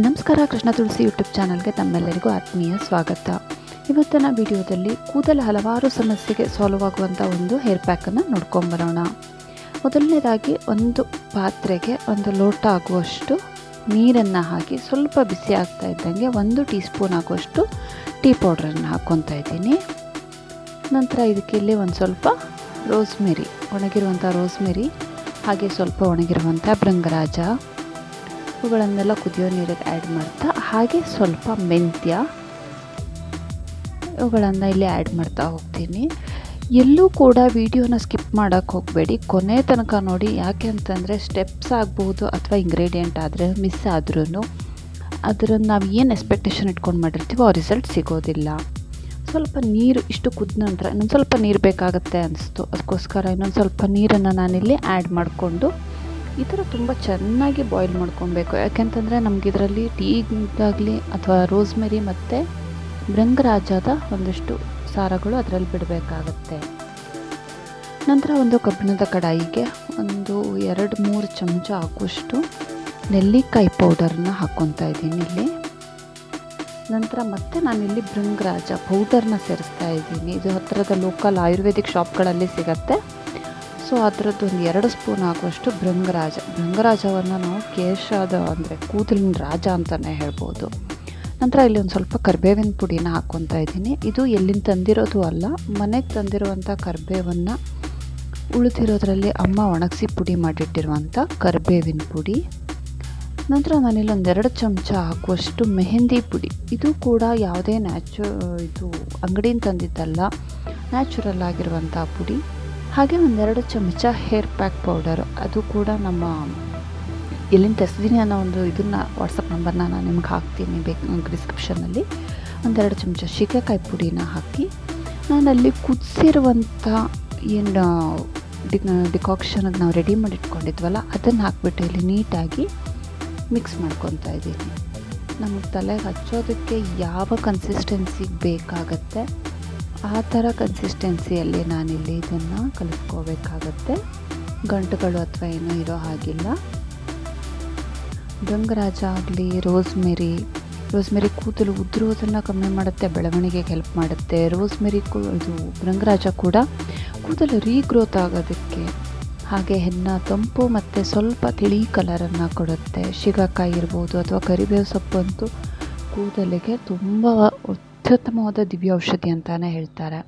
ನಮಸ್ಕಾರ, ಕೃಷ್ಣ ತುಳಸಿ ಯೂಟ್ಯೂಬ್ ಚಾನಲ್ಗೆ ತಮ್ಮೆಲ್ಲರಿಗೂ ಆತ್ಮೀಯ ಸ್ವಾಗತ. ಇವತ್ತಿನ ವಿಡಿಯೋದಲ್ಲಿ ಕೂದಲ ಹಲವಾರು ಸಮಸ್ಯೆಗೆ ಸಾಲ್ವ್ ಆಗುವಂಥ ಒಂದು ಹೇರ್ ಪ್ಯಾಕನ್ನು ನೋಡ್ಕೊಂಬರೋಣ. ಮೊದಲನೇದಾಗಿ ಒಂದು ಪಾತ್ರೆಗೆ 1 ಲೋಟ ಆಗುವಷ್ಟು ನೀರನ್ನು ಹಾಕಿ ಸ್ವಲ್ಪ ಬಿಸಿ ಆಗ್ತಾ ಇದ್ದಂಗೆ 1 ಟೀ ಸ್ಪೂನ್ ಆಗುವಷ್ಟು ಟೀ ಪೌಡ್ರನ್ನು ಹಾಕ್ಕೊತಾ ಇದ್ದೀನಿ. ನಂತರ ಇದಕ್ಕೆ ಇಲ್ಲಿ ಒಂದು ಸ್ವಲ್ಪ ರೋಸ್ಮೆರಿ, ಒಣಗಿರುವಂಥ ರೋಸ್ಮೆರಿ, ಹಾಗೆ ಸ್ವಲ್ಪ ಒಣಗಿರುವಂಥ ಭೃಂಗರಾಜ, ಇವುಗಳನ್ನೆಲ್ಲ ಕುದಿಯೋ ನೀರಿಗೆ ಆ್ಯಡ್ ಮಾಡ್ತಾ, ಹಾಗೆ ಸ್ವಲ್ಪ ಮೆಂತ್ಯ, ಇವುಗಳನ್ನು ಇಲ್ಲಿ ಆ್ಯಡ್ ಮಾಡ್ತಾ ಹೋಗ್ತೀನಿ. ಎಲ್ಲೂ ಕೂಡ ವಿಡಿಯೋನ ಸ್ಕಿಪ್ ಮಾಡೋಕ್ಕೆ ಹೋಗಬೇಡಿ, ಕೊನೆ ತನಕ ನೋಡಿ. ಯಾಕೆ ಅಂತಂದರೆ ಸ್ಟೆಪ್ಸ್ ಆಗ್ಬೋದು ಅಥವಾ ಇಂಗ್ರೀಡಿಯೆಂಟ್ ಆದರೆ ಮಿಸ್ ಆದ್ರೂ ಅದನ್ನು ನಾವು ಏನು ಎಕ್ಸ್ಪೆಕ್ಟೇಷನ್ ಇಟ್ಕೊಂಡು ಮಾಡಿರ್ತೀವೋ ಆ ರಿಸಲ್ಟ್ ಸಿಗೋದಿಲ್ಲ. ಸ್ವಲ್ಪ ನೀರು ಇಷ್ಟು ಕುದ್ದ ನಂತರ ಇನ್ನೊಂದು ಸ್ವಲ್ಪ ನೀರು ಬೇಕಾಗುತ್ತೆ ಅನಿಸ್ತು, ಅದಕ್ಕೋಸ್ಕರ ಇನ್ನೊಂದು ಸ್ವಲ್ಪ ನೀರನ್ನು ನಾನಿಲ್ಲಿ ಆ್ಯಡ್ ಮಾಡಿಕೊಂಡು ಈ ಥರ ತುಂಬ ಚೆನ್ನಾಗಿ ಬಾಯ್ಲ್ ಮಾಡ್ಕೊಬೇಕು. ಯಾಕೆಂತಂದರೆ ನಮಗಿದರಲ್ಲಿ ಟೀಗಾಗಲಿ ಅಥವಾ ರೋಸ್ಮೆರಿ ಮತ್ತು ಭೃಂಗರಾಜದ ಒಂದಷ್ಟು ಸಾರಗಳು ಅದರಲ್ಲಿ ಬಿಡಬೇಕಾಗತ್ತೆ. ನಂತರ ಒಂದು ಕಬ್ಬಿಣದ ಕಡಾಯಿಗೆ 2-3 ಚಮಚ ಆಗುವಷ್ಟು ನೆಲ್ಲಿಕಾಯಿ ಪೌಡರನ್ನ ಹಾಕ್ಕೊತಾ ಇದ್ದೀನಿ ಇಲ್ಲಿ. ನಂತರ ಮತ್ತೆ ನಾನಿಲ್ಲಿ ಭೃಂಗರಾಜ ಪೌಡರ್ನ ಸೇರಿಸ್ತಾ ಇದ್ದೀನಿ. ಇದು ಹತ್ತಿರದ ಲೋಕಲ್ ಆಯುರ್ವೇದಿಕ್ ಶಾಪ್ಗಳಲ್ಲಿ ಸಿಗತ್ತೆ. ಸೊ ಅದರದ್ದು 2 ಸ್ಪೂನ್ ಆಗುವಷ್ಟು ಭೃಂಗರಾಜವನ್ನು ನಾವು ಕೇಶದ ಅಂದರೆ ಕೂದಲಿನ ರಾಜ ಅಂತಲೇ ಹೇಳ್ಬೋದು. ನಂತರ ಇಲ್ಲಿ ಒಂದು ಸ್ವಲ್ಪ ಕರಿಬೇವಿನ ಪುಡಿನ ಹಾಕ್ಕೊತಾ ಇದ್ದೀನಿ. ಇದು ಎಲ್ಲಿಂದ ತಂದಿರೋದು ಅಲ್ಲ, ಮನೆಗೆ ತಂದಿರುವಂಥ ಕರಿಬೇವನ್ನು ಉಳಿದಿರೋದ್ರಲ್ಲಿ ಅಮ್ಮ ಒಣಗಿಸಿ ಪುಡಿ ಮಾಡಿಟ್ಟಿರುವಂಥ ಕರಿಬೇವಿನ ಪುಡಿ. ನಂತರ ನಾನಿಲ್ಲಿ 2 ಚಮಚ ಹಾಕುವಷ್ಟು ಮೆಹಂದಿ ಪುಡಿ. ಇದು ಕೂಡ ಯಾವುದೇ ಇದು ಅಂಗಡಿಯಿಂದ ತಂದಿದ್ದಲ್ಲ, ನ್ಯಾಚುರಲ್ ಆಗಿರುವಂಥ ಪುಡಿ. ಹಾಗೆ 2 ಚಮಚ ಹೇರ್ ಪ್ಯಾಕ್ ಪೌಡರ್, ಅದು ಕೂಡ ನಮ್ಮ ಎಲ್ಲಿಂದ ತರಿಸಿದ್ದೀನಿ ಅನ್ನೋ ಒಂದು ಇದನ್ನು ವಾಟ್ಸಪ್ ನಂಬರ್ನ ನಾನು ನಿಮ್ಗೆ ಹಾಕ್ತೀನಿ ಡಿಸ್ಕ್ರಿಪ್ಷನಲ್ಲಿ. 2 ಚಮಚ ಶೀಗೆಕಾಯಿ ಪುಡಿನ ಹಾಕಿ ನಾನಲ್ಲಿ ಕುದಿಸಿರುವಂಥ ಏನು ಡಿಕಾಕ್ಷನ್ಗೆ ನಾವು ರೆಡಿ ಮಾಡಿ ಇಟ್ಕೊಂಡಿದ್ವಲ್ಲ ಅದನ್ನು ಹಾಕ್ಬಿಟ್ಟು ಇಲ್ಲಿ ನೀಟಾಗಿ ಮಿಕ್ಸ್ ಮಾಡ್ಕೊತಾ ಇದ್ದೀನಿ. ನಮಗೆ ತಲೆಗೆ ಹಚ್ಚೋದಕ್ಕೆ ಯಾವ ಕನ್ಸಿಸ್ಟೆನ್ಸಿಗೆ ಬೇಕಾಗತ್ತೆ ಆ ಥರ ಕನ್ಸಿಸ್ಟೆನ್ಸಿಯಲ್ಲಿ ನಾನಿಲ್ಲಿ ಇದನ್ನು ಕಲಿಸ್ಕೋಬೇಕಾಗತ್ತೆ. ಗಂಟುಗಳು ಅಥವಾ ಏನೂ ಇರೋ ಹಾಗಿಲ್ಲ. ಭೃಂಗರಾಜ ಆಗಲಿ, ರೋಸ್ಮೆರಿ ಕೂದಲು ಉದುರೋದನ್ನು ಕಮ್ಮಿ ಮಾಡುತ್ತೆ, ಬೆಳವಣಿಗೆಗೆ ಹೆಲ್ಪ್ ಮಾಡುತ್ತೆ. ಇದು ಭೃಂಗರಾಜ ಕೂಡ ಕೂದಲು ರೀಗ್ರೋತ್ ಆಗೋದಕ್ಕೆ, ಹಾಗೆ ಹೆನ್ನ ತಂಪು ಮತ್ತು ಸ್ವಲ್ಪ ತಿಳಿ ಕಲರನ್ನು ಕೊಡುತ್ತೆ. ಶೀಗೆಕಾಯಿ ಇರ್ಬೋದು ಅಥವಾ ಕರಿಬೇವು ಸೊಪ್ಪು ಅಂತೂ ಕೂದಲಿಗೆ ತುಂಬ ಅತ್ಯುತ್ತಮವಾದ ದಿವ್ಯ ಔಷಧಿ ಅಂತಲೇ ಹೇಳ್ತಾರೆ.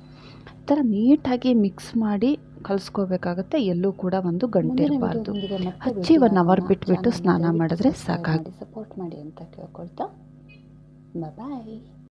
ಈ ಥರ ನೀಟಾಗಿ ಮಿಕ್ಸ್ ಮಾಡಿ ಕಲಿಸ್ಕೋಬೇಕಾಗತ್ತೆ. ಎಲ್ಲೂ ಕೂಡ ಒಂದು ಗಂಟಿರಬಾರ್ದು. ಹಚ್ಚಿ 1 ಅವರ್ ಬಿಟ್ಬಿಟ್ಟು ಸ್ನಾನ ಮಾಡಿದ್ರೆ ಸಾಕಾಗಿ. ಸಪೋರ್ಟ್ ಮಾಡಿ ಅಂತ ಕೇಳ್ಕೊಳ್ತಾ ಬಾಯ್.